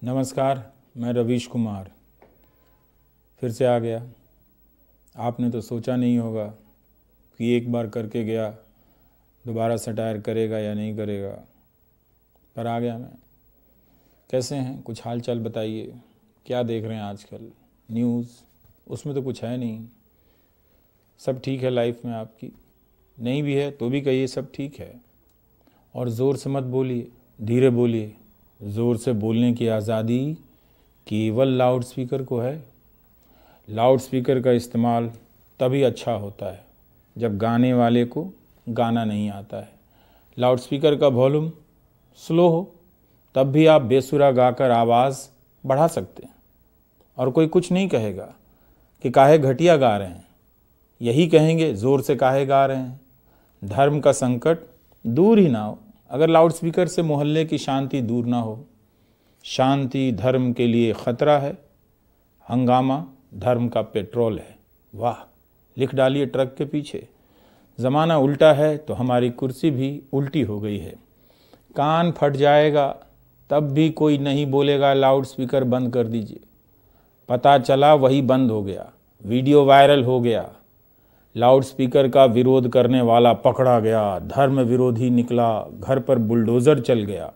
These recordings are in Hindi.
नमस्कार, मैं रवीश कुमार फिर से आ गया। आपने तो सोचा नहीं होगा कि एक बार करके गया दोबारा सटायर करेगा या नहीं करेगा, पर आ गया मैं। कैसे हैं, कुछ हाल चाल बताइए। क्या देख रहे हैं आजकल न्यूज़? उसमें तो कुछ है नहीं। सब ठीक है लाइफ में आपकी? नहीं भी है तो भी कहिए सब ठीक है। और ज़ोर से मत बोलिए, धीरे बोलिए। ज़ोर से बोलने की आज़ादी केवल लाउड स्पीकर को है। लाउड स्पीकर का इस्तेमाल तभी अच्छा होता है जब गाने वाले को गाना नहीं आता है। लाउड स्पीकर का वॉल्यूम स्लो हो तब भी आप बेसुरा गाकर आवाज़ बढ़ा सकते हैं और कोई कुछ नहीं कहेगा कि काहे घटिया गा रहे हैं। यही कहेंगे ज़ोर से काहे गा रहे हैं। धर्म का संकट दूर ही ना हो अगर लाउड स्पीकर से मोहल्ले की शांति दूर ना हो। शांति धर्म के लिए खतरा है, हंगामा धर्म का पेट्रोल है। वाह, लिख डालिए ट्रक के पीछे। ज़माना उल्टा है तो हमारी कुर्सी भी उल्टी हो गई है। कान फट जाएगा तब भी कोई नहीं बोलेगा लाउड स्पीकर बंद कर दीजिए। पता चला वही बंद हो गया, वीडियो वायरल हो गया। लाउड स्पीकर का विरोध करने वाला पकड़ा गया, धर्म विरोधी निकला, घर पर बुलडोज़र चल गया।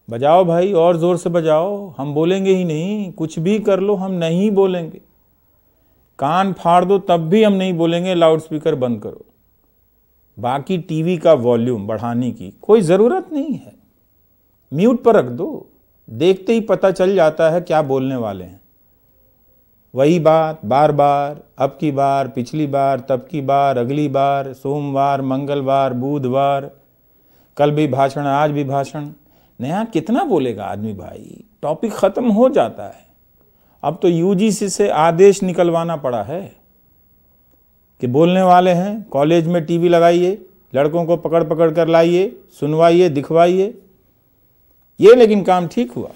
बजाओ भाई, और ज़ोर से बजाओ, हम बोलेंगे ही नहीं। कुछ भी कर लो, हम नहीं बोलेंगे। कान फाड़ दो तब भी हम नहीं बोलेंगे लाउड स्पीकर बंद करो। बाकी टीवी का वॉल्यूम बढ़ाने की कोई ज़रूरत नहीं है, म्यूट पर रख दो। देखते ही पता चल जाता है क्या बोलने वाले हैं। वही बात बार बार, अब की बार, पिछली बार, तब की बार, अगली बार, सोमवार, मंगलवार, बुधवार, कल भी भाषण, आज भी भाषण। नया कितना बोलेगा आदमी भाई, टॉपिक ख़त्म हो जाता है। अब तो यूजीसी से आदेश निकलवाना पड़ा है कि बोलने वाले हैं कॉलेज में टीवी लगाइए, लड़कों को पकड़ पकड़ कर लाइए, सुनवाइए, दिखवाइए। ये लेकिन काम ठीक हुआ।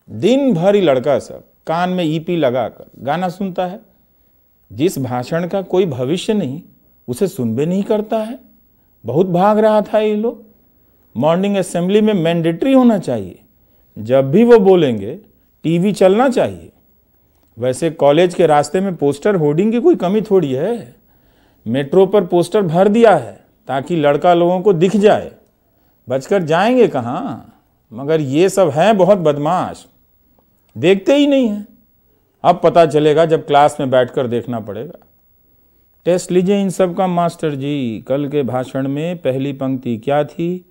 दिन भर ही लड़का सब कान में ईपी लगाकर गाना सुनता है। जिस भाषण का कोई भविष्य नहीं उसे सुन भी नहीं करता है। बहुत भाग रहा था ये लोग। मॉर्निंग असेंबली में मैंडेटरी होना चाहिए, जब भी वो बोलेंगे टीवी चलना चाहिए। वैसे कॉलेज के रास्ते में पोस्टर होर्डिंग की कोई कमी थोड़ी है। मेट्रो पर पोस्टर भर दिया है ताकि लड़का लोगों को दिख जाए। बचकर जाएंगे कहाँ? मगर ये सब हैं बहुत बदमाश, देखते ही नहीं है। अब पता चलेगा जब क्लास में बैठकर देखना पड़ेगा। टेस्ट लीजिए इन सब का मास्टर जी। कल के भाषण में पहली पंक्ति क्या थी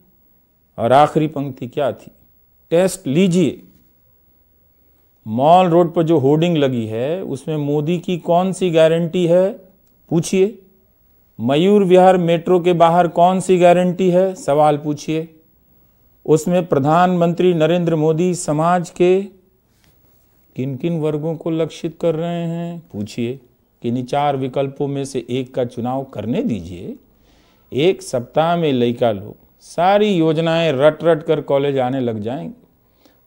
और आखिरी पंक्ति क्या थी, टेस्ट लीजिए। मॉल रोड पर जो होर्डिंग लगी है उसमें मोदी की कौन सी गारंटी है, पूछिए। मयूर विहार मेट्रो के बाहर कौन सी गारंटी है, सवाल पूछिए। उसमें प्रधानमंत्री नरेंद्र मोदी समाज के किन किन वर्गों को लक्षित कर रहे हैं, पूछिए। किन्हीं 4 विकल्पों में से एक का चुनाव करने दीजिए। एक सप्ताह में लड़का लोग सारी योजनाएं रट रट कर कॉलेज आने लग जाएंगे।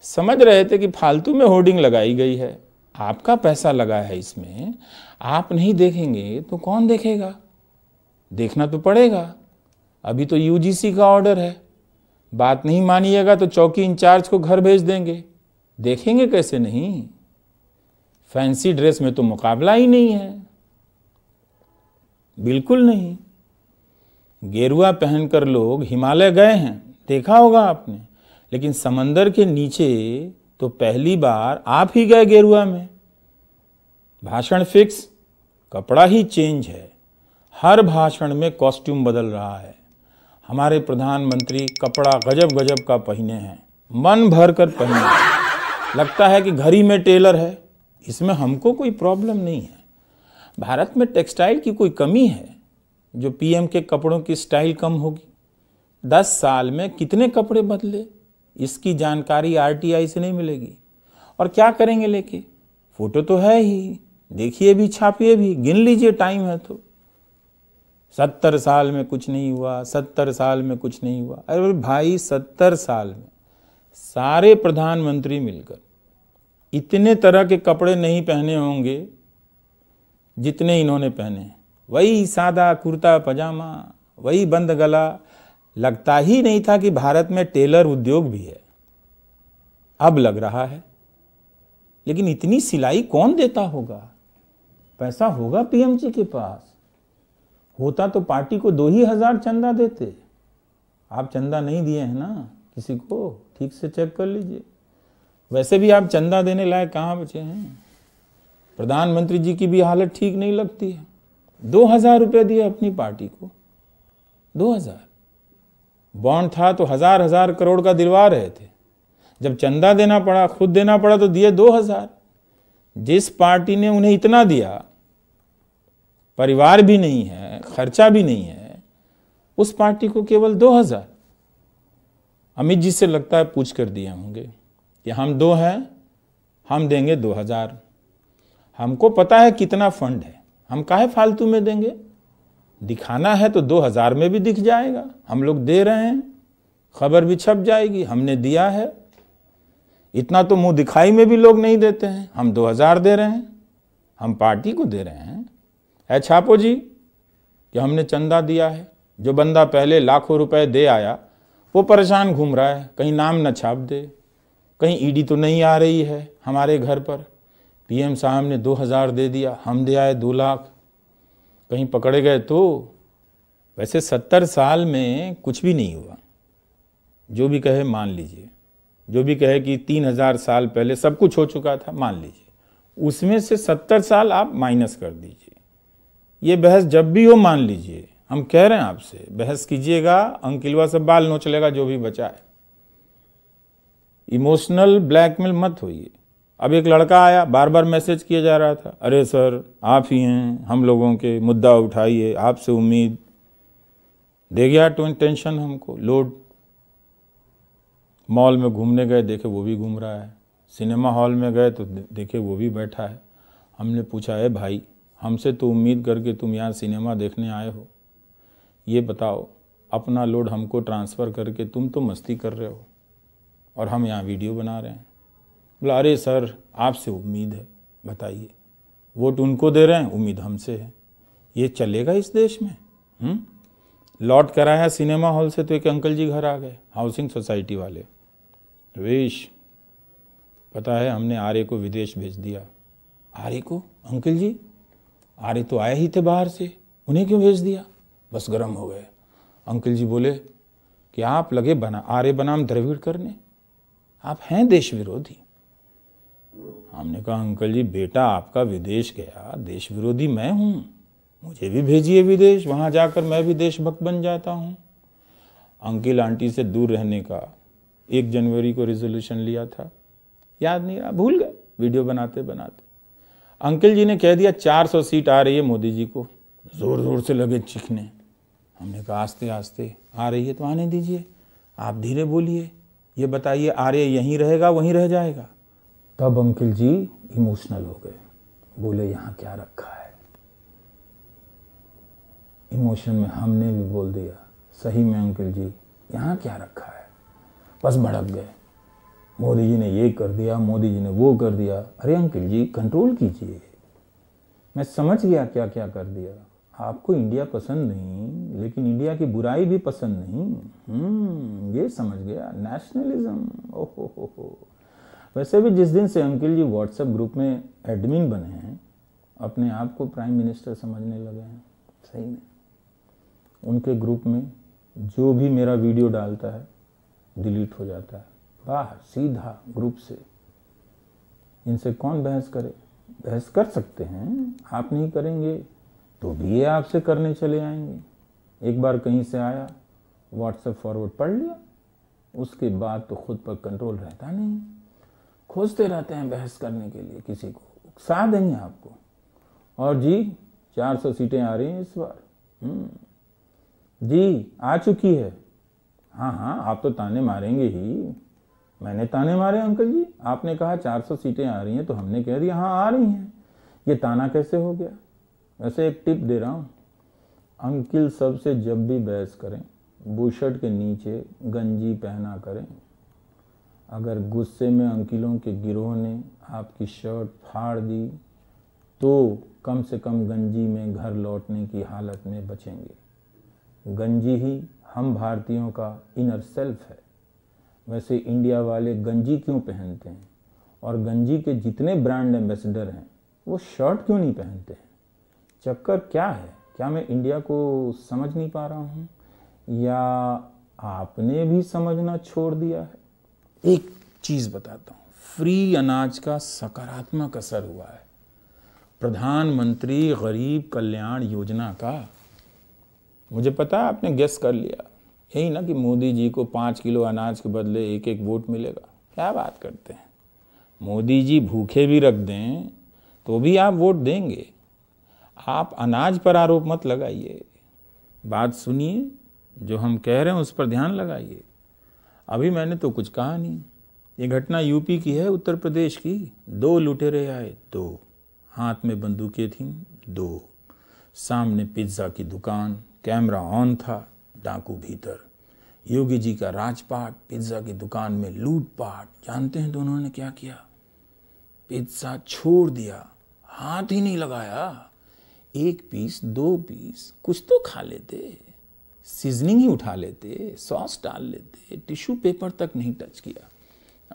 समझ रहे थे कि फालतू में होर्डिंग लगाई गई है, आपका पैसा लगा है इसमें, आप नहीं देखेंगे तो कौन देखेगा? देखना तो पड़ेगा। अभी तो यूजीसी का ऑर्डर है, बात नहीं मानिएगा तो चौकी इंचार्ज को घर भेज देंगे। देखेंगे कैसे नहीं? फैंसी ड्रेस में तो मुकाबला ही नहीं है, बिल्कुल नहीं। गेरुआ पहनकर लोग हिमालय गए हैं, देखा होगा आपने, लेकिन समंदर के नीचे तो पहली बार आप ही गए गेरुआ में। भाषण फिक्स, कपड़ा ही चेंज है। हर भाषण में कॉस्ट्यूम बदल रहा है। हमारे प्रधानमंत्री कपड़ा गजब गजब का पहने हैं, मन भर कर पहने हैं। लगता है कि घर ही में टेलर है। इसमें हमको कोई प्रॉब्लम नहीं है। भारत में टेक्सटाइल की कोई कमी है जो पीएम के कपड़ों की स्टाइल कम होगी? 10 साल में कितने कपड़े बदले, इसकी जानकारी आरटीआई से नहीं मिलेगी। और क्या करेंगे लेके? फोटो तो है ही, देखिए भी, छापिए भी, गिन लीजिए, टाइम है तो। 70 साल में कुछ नहीं हुआ, 70 साल में कुछ नहीं हुआ। अरे भाई, 70 साल में सारे प्रधानमंत्री मिलकर इतने तरह के कपड़े नहीं पहने होंगे जितने इन्होंने पहने। वही सादा कुर्ता पजामा, वही बंद गला। लगता ही नहीं था कि भारत में टेलर उद्योग भी है। अब लग रहा है। लेकिन इतनी सिलाई कौन देता होगा? पैसा होगा पीएमजी के पास, होता तो पार्टी को 2,000 चंदा देते। आप चंदा नहीं दिए हैं ना किसी को, ठीक से चेक कर लीजिए। वैसे भी आप चंदा देने लायक कहाँ बचे हैं? प्रधानमंत्री जी की भी हालत ठीक नहीं लगती है। 2,000 रुपये दिए अपनी पार्टी को, 2,000। बॉन्ड था तो हजार करोड़ का दिलवा रहे थे। जब चंदा देना पड़ा, खुद देना पड़ा, तो दिए 2,000। जिस पार्टी ने उन्हें इतना दिया, परिवार भी नहीं है, खर्चा भी नहीं है, उस पार्टी को केवल 2,000। अमित जी से लगता है पूछ कर दिए होंगे कि हम 2 हैं, हम देंगे 2,000। हमको पता है कितना फंड है, हम काहे फालतू में देंगे? दिखाना है तो 2,000 में भी दिख जाएगा, हम लोग दे रहे हैं, खबर भी छप जाएगी, हमने दिया है। इतना तो मुंह दिखाई में भी लोग नहीं देते हैं। हम 2,000 दे रहे हैं, हम पार्टी को दे रहे हैं। है छापो जी कि हमने चंदा दिया है। जो बंदा पहले लाखों रुपए दे आया वो परेशान घूम रहा है, कहीं नाम न छाप दे, कहीं ईडी तो नहीं आ रही है हमारे घर पर। पीएम साहब ने 2,000 दे दिया, हम दे आए 2 लाख, कहीं पकड़े गए तो। वैसे 70 साल में कुछ भी नहीं हुआ। जो भी कहे मान लीजिए, जो भी कहे कि 3,000 साल पहले सब कुछ हो चुका था, मान लीजिए। उसमें से 70 साल आप माइनस कर दीजिए। ये बहस जब भी हो मान लीजिए। हम कह रहे हैं आपसे, बहस कीजिएगा, अंकिलवा से बाल नोच लेगा जो भी बचा है। इमोशनल ब्लैकमेल मत होइए। अब एक लड़का आया, बार बार मैसेज किया जा रहा था, अरे सर आप ही हैं हम लोगों के, मुद्दा उठाइए, आपसे उम्मीद। दे गया टेंशन हमको, लोड। मॉल में घूमने गए, देखे वो भी घूम रहा है। सिनेमा हॉल में गए तो देखे वो भी बैठा है। हमने पूछा, है भाई, हमसे तो उम्मीद करके तुम यहाँ सिनेमा देखने आए हो, ये बताओ अपना लोड हमको ट्रांसफ़र करके तुम तो मस्ती कर रहे हो और हम यहाँ वीडियो बना रहे हैं। बोला, अरे सर आपसे उम्मीद है, बताइए। वोट उनको दे रहे हैं, उम्मीद हमसे है। ये चलेगा इस देश में? लौट कर आया सिनेमा हॉल से तो एक अंकल जी घर आ गए, हाउसिंग सोसाइटी वाले। रवीश, पता है हमने आर्य को विदेश भेज दिया। आर्य को? अंकल जी, आर्य तो आए ही थे बाहर से, उन्हें क्यों भेज दिया? बस गर्म हो गए। अंकल जी बोले कि आप लगे आर्य बनाम द्रविड़ करने, आप हैं देश विरोधी। हमने कहा, अंकल जी बेटा आपका विदेश गया, देश विरोधी मैं हूँ, मुझे भी भेजिए विदेश, वहाँ जाकर मैं भी देशभक्त बन जाता हूँ। अंकल आंटी से दूर रहने का 1 जनवरी को रिजोल्यूशन लिया था, याद नहीं रहा, भूल गए वीडियो बनाते बनाते। अंकल जी ने कह दिया 400 सीट आ रही है मोदी जी को, जोर जोर से लगे चीखने। हमने कहा आस्ते आस्ते आ रही है तो आने दीजिए, आप धीरे बोलिए, ये बताइए आर्य यहीं रहेगा वहीं रह जाएगा? तब अंकल जी इमोशनल हो गए, बोले यहाँ क्या रखा है। इमोशन में हमने भी बोल दिया, सही में अंकल जी यहाँ क्या रखा है। बस भड़क गए, मोदी जी ने ये कर दिया, मोदी जी ने वो कर दिया। अरे अंकल जी कंट्रोल कीजिए, मैं समझ गया क्या क्या कर दिया। आपको इंडिया पसंद नहीं, लेकिन इंडिया की बुराई भी पसंद नहीं। ये समझ गया, नेशनलिज्म। ओहो। वैसे भी जिस दिन से अंकल जी व्हाट्सएप ग्रुप में एडमिन बने हैं, अपने आप को प्राइम मिनिस्टर समझने लगे हैं। सही में उनके ग्रुप में जो भी मेरा वीडियो डालता है डिलीट हो जाता है, बाहर सीधा ग्रुप से। इनसे कौन बहस करे? बहस कर सकते हैं, आप नहीं करेंगे तो भी ये आपसे करने चले आएंगे। एक बार कहीं से आया, व्हाट्सएप फॉरवर्ड पढ़ लिया, उसके बाद तो खुद पर कंट्रोल रहता नहीं, खोजते रहते हैं बहस करने के लिए, किसी को उकसा देंगे आपको। और जी 400 सीटें आ रही हैं इस बार। जी आ चुकी है। हाँ आप तो ताने मारेंगे ही। मैंने ताने मारे अंकल जी? आपने कहा 400 सीटें आ रही हैं तो हमने कह दिया हाँ आ रही हैं। ये ताना कैसे हो गया? वैसे एक टिप दे रहा हूँ, अंकिल सबसे जब भी बहस करें बुशर्ट के नीचे गंजी पहना करें। अगर गुस्से में अंकिलों के गिरोह ने आपकी शर्ट फाड़ दी तो कम से कम गंजी में घर लौटने की हालत में बचेंगे। गंजी ही हम भारतीयों का इनर सेल्फ है। वैसे इंडिया वाले गंजी क्यों पहनते हैं? और गंजी के जितने ब्रांड एम्बेसडर हैं वो शर्ट क्यों नहीं पहनते हैं? चक्कर क्या है? क्या मैं इंडिया को समझ नहीं पा रहा हूँ, या आपने भी समझना छोड़ दिया है? एक चीज़ बताता हूँ, फ्री अनाज का सकारात्मक असर हुआ है। प्रधानमंत्री गरीब कल्याण योजना का, मुझे पता है आपने गेस कर लिया, यही ना कि मोदी जी को 5 किलो अनाज के बदले 1-1 वोट मिलेगा। क्या बात करते हैं, मोदी जी भूखे भी रख दें तो भी आप वोट देंगे। आप अनाज पर आरोप मत लगाइए, बात सुनिए, जो हम कह रहे हैं उस पर ध्यान लगाइए। अभी मैंने तो कुछ कहा नहीं, ये घटना यूपी की है, उत्तर प्रदेश की। 2 लुटेरे आए, 2 हाथ में बंदूकें थीं, 2 सामने पिज्ज़ा की दुकान, कैमरा ऑन था, डाकू भीतर। योगी जी का राजपाट, पिज्ज़ा की दुकान में लूटपाट। जानते हैं दोनों ने क्या किया? पिज्ज़ा छोड़ दिया, हाथ ही नहीं लगाया। 1 पीस 2 पीस कुछ तो खा लेते, सीजनिंग ही उठा लेते, सॉस डाल लेते, टिश्यू पेपर तक नहीं टच किया।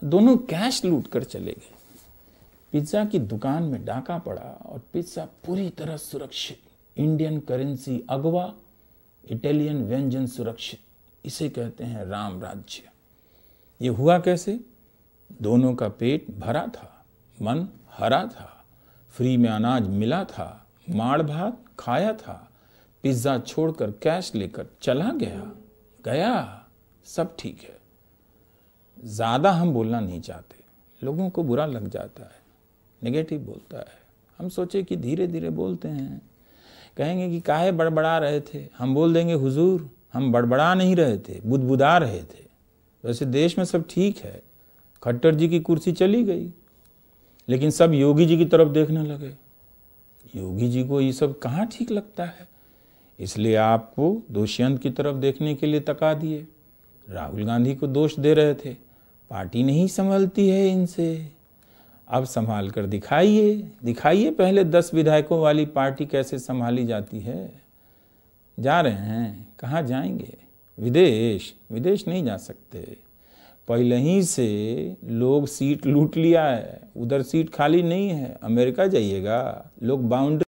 दोनों कैश लूट कर चले गए। पिज्ज़ा की दुकान में डाका पड़ा और पिज्ज़ा पूरी तरह सुरक्षित। इंडियन करेंसी अगवा, इटालियन व्यंजन सुरक्षित। इसे कहते हैं राम राज्य। ये हुआ कैसे? दोनों का पेट भरा था, मन हरा था, फ्री में अनाज मिला था, माड़ भात खाया था, पिज्ज़ा छोड़कर कैश लेकर चला गया, सब ठीक है। ज़्यादा हम बोलना नहीं चाहते, लोगों को बुरा लग जाता है, नेगेटिव बोलता है। हम सोचे कि धीरे धीरे बोलते हैं, कहेंगे कि काहे बड़बड़ा रहे थे। हम बोल देंगे हुजूर हम बड़बड़ा नहीं रहे थे, बुदबुदा रहे थे। वैसे देश में सब ठीक है, खट्टर जी की कुर्सी चली गई, लेकिन सब योगी जी की तरफ देखने लगे। योगी जी को ये सब कहाँ ठीक लगता है, इसलिए आपको दोषियंत की तरफ देखने के लिए तका दिए। राहुल गांधी को दोष दे रहे थे, पार्टी नहीं संभलती है इनसे, अब संभाल कर दिखाइए पहले 10 विधायकों वाली पार्टी कैसे संभाली जाती है। जा रहे हैं, कहाँ जाएंगे? विदेश नहीं जा सकते। पहले ही से लोग सीट लूट लिया है, उधर सीट खाली नहीं है। अमेरिका जाइएगा, लोग बाउंड्री